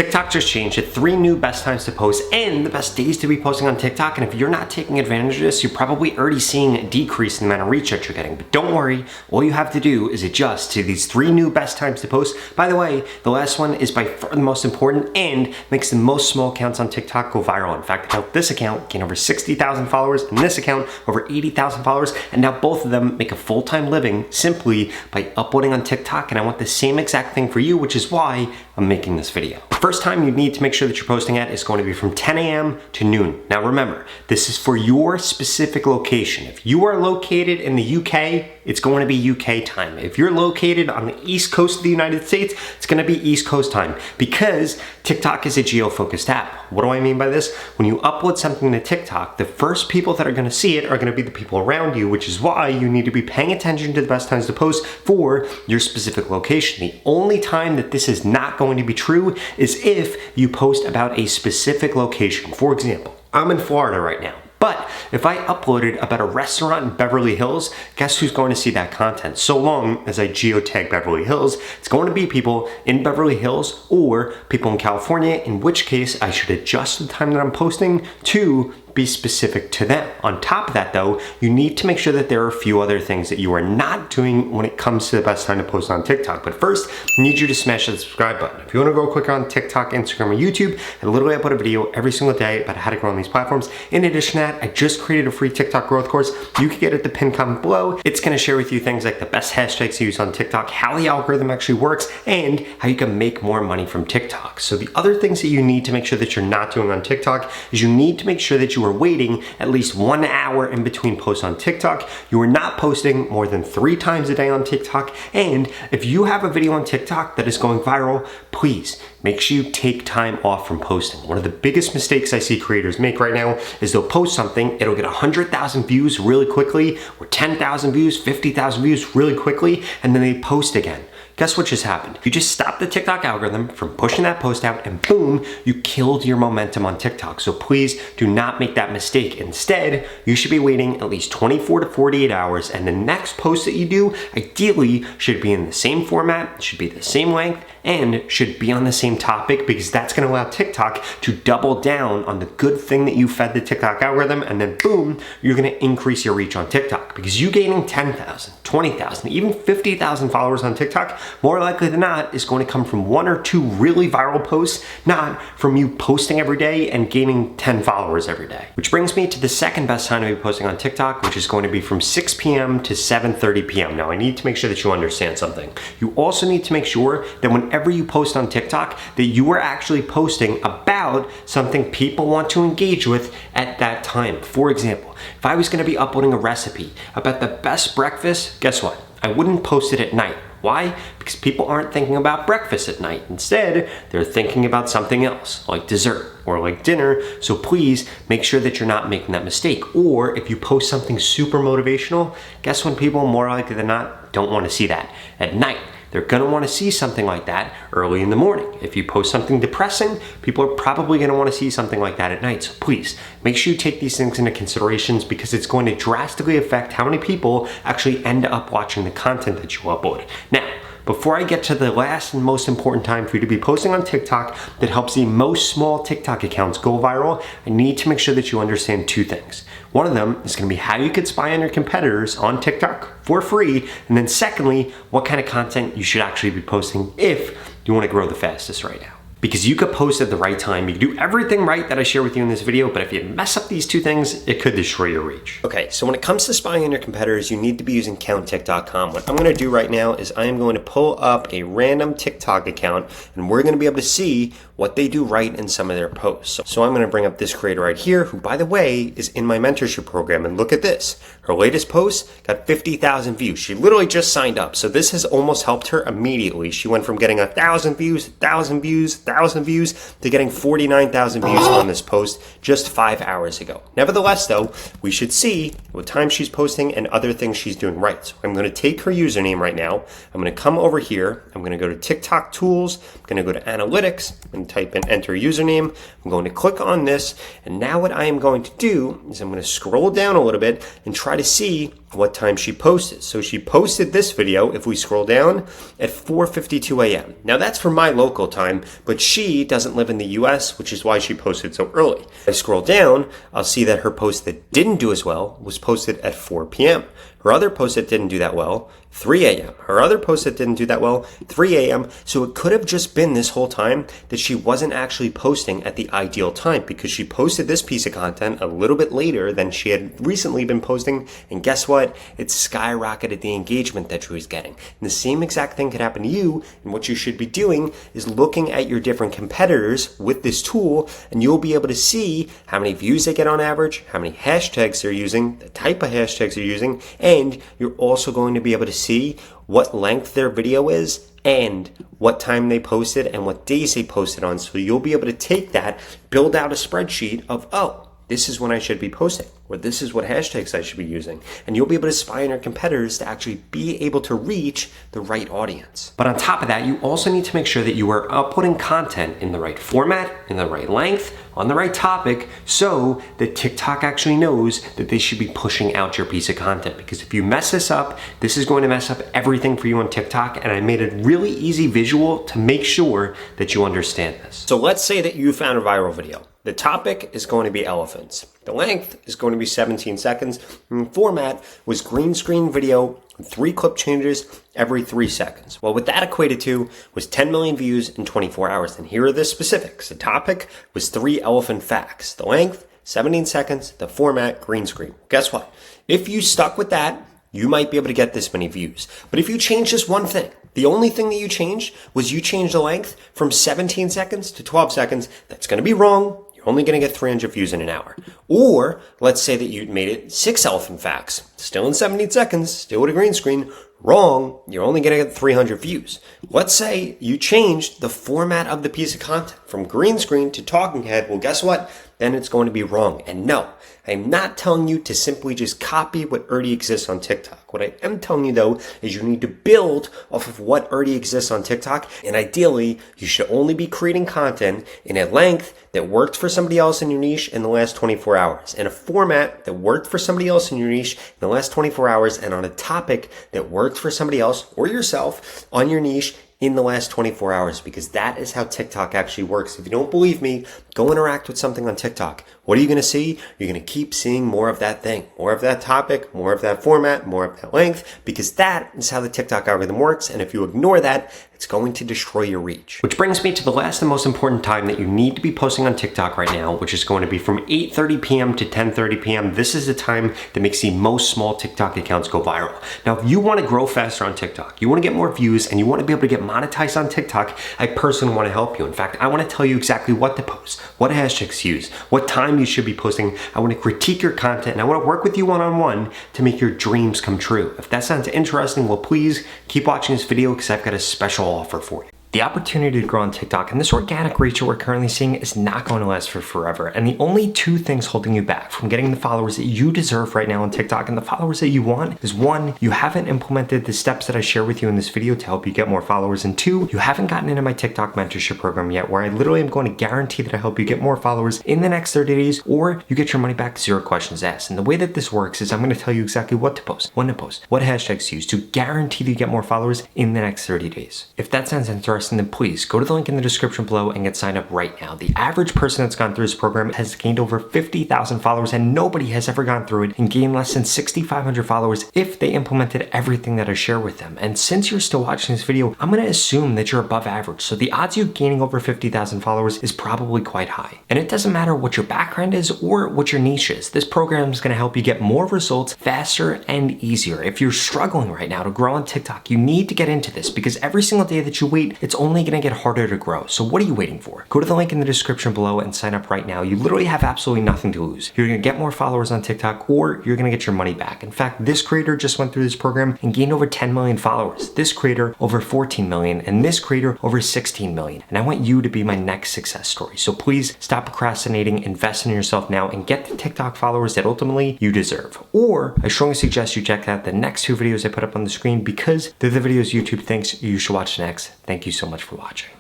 TikTok just changed it, 3 new best times to post and the best days to be posting on TikTok. And if you're not taking advantage of this, you're probably already seeing a decrease in the amount of reach that you're getting. But don't worry, all you have to do is adjust to these 3 new best times to post. By the way, the last one is by far the most important and makes the most small accounts on TikTok go viral. In fact, it helped this account gain over 60,000 followers and this account over 80,000 followers. And now both of them make a full-time living simply by uploading on TikTok. And I want the same exact thing for you, which is why I'm making this video. First time you need to make sure that you're posting at is going to be from 10 a.m. to noon. Now remember, this is for your specific location. If you are located in the UK, it's going to be UK time. If you're located on the East Coast of the United States, it's going to be East Coast time because TikTok is a geo-focused app. What do I mean by this? When you upload something to TikTok, the first people that are going to see it are going to be the people around you, which is why you need to be paying attention to the best times to post for your specific location. The only time that this is not going to be true is if you post about a specific location. For example, I'm in Florida right now. But if I uploaded about a restaurant in Beverly Hills, guess who's going to see that content? So long as I geotag Beverly Hills, it's going to be people in Beverly Hills or people in California, in which case I should adjust the time that I'm posting to be specific to them. On top of that though, you need to make sure that there are a few other things that you are not doing when it comes to the best time to post on TikTok. But first, I need you to smash the subscribe button. If you want to go click on TikTok, Instagram, or YouTube, and literally I put a video every single day about how to grow on these platforms. In addition to that, I just created a free TikTok growth course. You can get it at the pinned comment below. It's going to share with you things like the best hashtags to use on TikTok, how the algorithm actually works, and how you can make more money from TikTok. So the other things that you need to make sure that you're not doing on TikTok is you need to make sure that you are waiting at least 1 hour in between posts on TikTok. You are not posting more than 3 times a day on TikTok. And if you have a video on TikTok that is going viral, please make sure you take time off from posting. One of the biggest mistakes I see creators make right now is they'll post something, it'll get 100,000 views really quickly, or 10,000 views, 50,000 views really quickly, and then they post again. Guess what just happened? You just stopped the TikTok algorithm from pushing that post out and boom, you killed your momentum on TikTok. So please do not make that mistake. Instead, you should be waiting at least 24 to 48 hours and the next post that you do ideally should be in the same format, should be the same length, and should be on the same topic because that's gonna allow TikTok to double down on the good thing that you fed the TikTok algorithm and then boom, you're gonna increase your reach on TikTok because you gaining 10,000, 20,000, even 50,000 followers on TikTok, more likely than not, is going to come from 1 or 2 really viral posts, not from you posting every day and gaining 10 followers every day. Which brings me to the second best time to be posting on TikTok, which is going to be from 6 p.m. to 7:30 p.m. Now, I need to make sure that you understand something. You also need to make sure that whenever you post on TikTok, that you are actually posting about something people want to engage with at that time. For example, if I was going to be uploading a recipe about the best breakfast, guess what? I wouldn't post it at night. Why? Because people aren't thinking about breakfast at night. Instead, they're thinking about something else, like dessert or like dinner. So please make sure that you're not making that mistake. Or if you post something super motivational, guess when people more likely than not don't want to see that at night. They're gonna wanna see something like that early in the morning. If you post something depressing, people are probably gonna wanna see something like that at night. So please, make sure you take these things into considerations because it's going to drastically affect how many people actually end up watching the content that you upload. Now, before I get to the last and most important time for you to be posting on TikTok that helps the most small TikTok accounts go viral, I need to make sure that you understand 2 things. One of them is gonna be how you could spy on your competitors on TikTok for free. And then secondly, what kind of content you should actually be posting if you wanna grow the fastest right now. Because you could post at the right time, you could do everything right that I share with you in this video, but if you mess up these 2 things, it could destroy your reach. Okay, so when it comes to spying on your competitors, you need to be using CountTik.com. What I'm gonna do right now is I am going to pull up a random TikTok account and we're gonna be able to see what they do right in some of their posts. So I'm gonna bring up this creator right here, who by the way, is in my mentorship program, and look at this. Her latest post got 50,000 views. She literally just signed up. So this has almost helped her immediately. She went from getting 1,000 views, 1,000 views, 1,000 views to getting 49,000 views on this post just 5 hours ago. Nevertheless though, we should see what time she's posting and other things she's doing right. So I'm gonna take her username right now. I'm gonna come over here. I'm gonna go to TikTok tools. I'm gonna go to analytics and type in enter username. I'm going to click on this. And now what I am going to do is I'm going to scroll down a little bit and try to see what time she posted. So she posted this video, if we scroll down, at 4:52 a.m. Now that's for my local time, but but she doesn't live in the US, which is why she posted so early. If I scroll down, I'll see that her post that didn't do as well was posted at 4 p.m. Her other post that didn't do that well, 3 a.m. Her other post that didn't do that well, 3 a.m. So it could have just been this whole time that she wasn't actually posting at the ideal time, because she posted this piece of content a little bit later than she had recently been posting. And guess what? It skyrocketed the engagement that she was getting. And the same exact thing could happen to you. And what you should be doing is looking at your different competitors with this tool, and you'll be able to see how many views they get on average, how many hashtags they're using, the type of hashtags they're using, and you're also going to be able to see what length their video is and what time they posted and what days they posted on. So you'll be able to take that, build out a spreadsheet of, oh, this is when I should be posting, or this is what hashtags I should be using. And you'll be able to spy on your competitors to actually be able to reach the right audience. But on top of that, you also need to make sure that you are uploading content in the right format, in the right length, on the right topic, so that TikTok actually knows that they should be pushing out your piece of content. Because if you mess this up, this is going to mess up everything for you on TikTok. And I made a really easy visual to make sure that you understand this. So let's say that you found a viral video. The topic is going to be elephants. The length is going to be 17 seconds. And the format was green screen video with 3 clip changes every 3 seconds. Well, what that equated to was 10 million views in 24 hours. And here are the specifics. The topic was 3 elephant facts. The length, 17 seconds. The format, green screen. Guess what? If you stuck with that, you might be able to get this many views. But if you change just one thing, the only thing that you changed was you changed the length from 17 seconds to 12 seconds, that's going to be wrong. You're only going to get 300 views in an hour. Or let's say that you made it 6 elephant facts, still in 17 seconds, still with a green screen. Wrong. You're only going to get 300 views. Let's say you changed the format of the piece of content from green screen to talking head. Well, guess what? Then it's going to be wrong. And no, I'm not telling you to simply just copy what already exists on TikTok. What I am telling you, though, is you need to build off of what already exists on TikTok. And ideally, you should only be creating content in a length that worked for somebody else in your niche in the last 24 hours, in a format that worked for somebody else in your niche in the last 24 hours, and on a topic that worked for somebody else or yourself on your niche in the last 24 hours, because that is how TikTok actually works. If you don't believe me, go interact with something on TikTok. What are you going to see? You're going to keep seeing more of that thing, more of that topic, more of that format, more of that length, because that is how the TikTok algorithm works. And if you ignore that, it's going to destroy your reach. Which brings me to the last and most important time that you need to be posting on TikTok right now, which is going to be from 8:30 p.m. to 10:30 p.m. This is the time that makes the most small TikTok accounts go viral. Now, if you want to grow faster on TikTok, you want to get more views, and you want to be able to get monetized on TikTok, I personally want to help you. In fact, I want to tell you exactly what to post, what hashtags to use, what time you should be posting. I want to critique your content, and I want to work with you one-on-one to make your dreams come true. If that sounds interesting, well, please keep watching this video, because I've got a special offer for you. The opportunity to grow on TikTok and this organic reach that we're currently seeing is not going to last for forever. And the only 2 things holding you back from getting the followers that you deserve right now on TikTok and the followers that you want is 1, you haven't implemented the steps that I share with you in this video to help you get more followers. And 2, you haven't gotten into my TikTok mentorship program yet, where I literally am going to guarantee that I help you get more followers in the next 30 days, or you get your money back, 0 questions asked. And the way that this works is I'm going to tell you exactly what to post, when to post, what hashtags to use to guarantee that you get more followers in the next 30 days. If that sounds interesting, then please go to the link in the description below and get signed up right now. The average person that's gone through this program has gained over 50,000 followers, and nobody has ever gone through it and gained less than 6,500 followers if they implemented everything that I share with them. And since you're still watching this video, I'm going to assume that you're above average. So the odds of you gaining over 50,000 followers is probably quite high. And it doesn't matter what your background is or what your niche is. This program is going to help you get more results faster and easier. If you're struggling right now to grow on TikTok, you need to get into this, because every single day that you wait, it's only going to get harder to grow. So what are you waiting for? Go to the link in the description below and sign up right now. You literally have absolutely nothing to lose. You're going to get more followers on TikTok, or you're going to get your money back. In fact, this creator just went through this program and gained over 10 million followers. This creator over 14 million, and this creator over 16 million. And I want you to be my next success story. So please stop procrastinating, invest in yourself now, and get the TikTok followers that ultimately you deserve. Or I strongly suggest you check out the next 2 videos I put up on the screen, because they're the videos YouTube thinks you should watch next. Thank you so much for watching.